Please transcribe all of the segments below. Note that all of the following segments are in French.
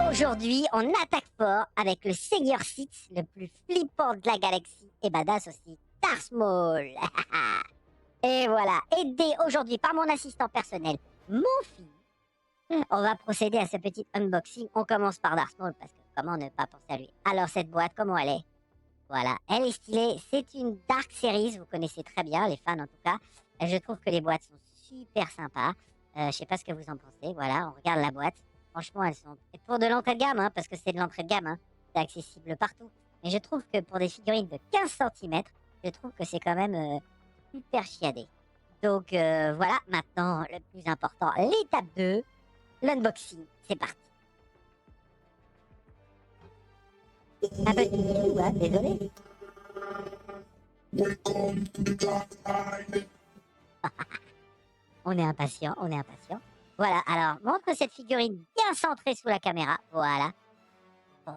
Aujourd'hui, on attaque fort avec le Seigneur Sith, le plus flippant de la galaxie, et badass aussi, Darth Maul. Et voilà, aidé aujourd'hui par mon assistant personnel, mon fils, on va procéder à ce petit unboxing. On commence par Darth Maul, parce que comment ne pas penser à lui. Alors cette boîte, comment elle est? Voilà, elle est stylée, c'est une Dark Series, vous connaissez très bien, les fans en tout cas. Je trouve que les boîtes sont super sympas. Je sais pas ce que vous en pensez, voilà, on regarde la boîte. Franchement, elles sont et pour de l'entrée de gamme, hein, parce que c'est de l'entrée de gamme, hein, c'est accessible partout. Mais je trouve que pour des figurines de 15 centimètres, je trouve que c'est quand même super chiadé. Donc voilà, maintenant le plus important, l'étape 2, l'unboxing, c'est parti. Un petit bisou, hein, désolé. On est impatient, on est impatient. Voilà, alors montre cette figurine bien centrée sous la caméra. Voilà. Oh.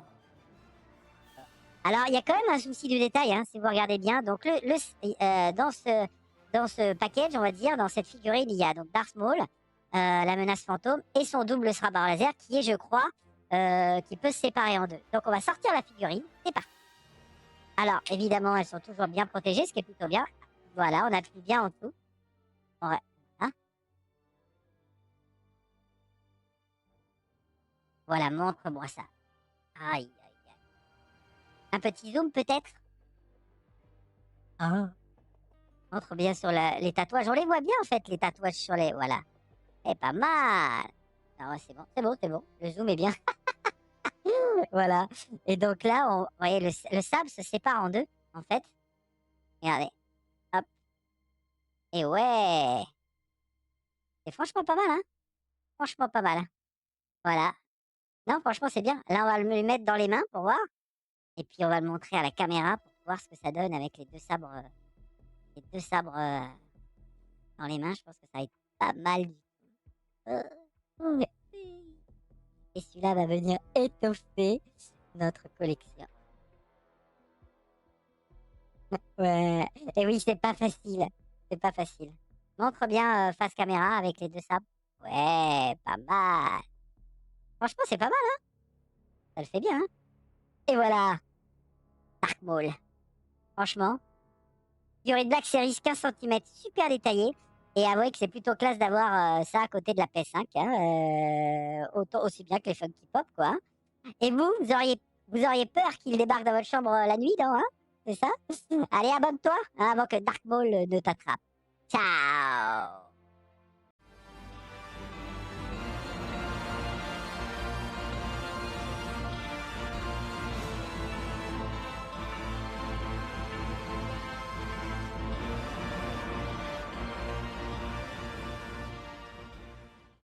Alors, il y a quand même un souci du détail, hein, si vous regardez bien. Donc, dans ce package, on va dire, dans cette figurine, il y a donc Darth Maul, la menace fantôme, et son double sabre laser, qui est, je crois, qui peut se séparer en deux. Donc, on va sortir la figurine. C'est parti. Alors, évidemment, elles sont toujours bien protégées, ce qui est plutôt bien. Voilà, on appuie bien en dessous. Ouais. Hein. Voilà, montre-moi ça. Aïe, aïe, aïe. Un petit zoom, peut-être? Ah. Montre bien sur les tatouages. On les voit bien, en fait, les tatouages sur les... Voilà. Eh, pas mal. Ah ouais, c'est bon, c'est bon, c'est bon. Le zoom est bien. Voilà. Et donc là, vous voyez, le sable se sépare en deux, en fait. Regardez. Hop. Et ouais. C'est franchement pas mal, hein. Franchement pas mal. Voilà. Non, franchement, c'est bien. Là, on va le mettre dans les mains pour voir. Et puis, on va le montrer à la caméra pour voir ce que ça donne avec les deux sabres. Dans les mains. Je pense que ça va être pas mal du tout. Ouais. Et celui-là va venir étoffer notre collection. Ouais. Et oui, c'est pas facile. C'est pas facile. Montre bien face caméra avec les deux sabres. Ouais, pas mal. Franchement, c'est pas mal, hein. Ça le fait bien, hein. Et voilà, Dark Maul. Franchement, il y aurait de Black Series 15 centimètres, super détaillé. Et avouez que c'est plutôt classe d'avoir ça à côté de la PS5, hein, autant aussi bien que les Funky Pop, quoi. Hein. Et vous auriez peur qu'il débarque dans votre chambre la nuit, non, hein? C'est ça? Allez, abonne-toi hein, avant que Dark Maul ne t'attrape. Ciao!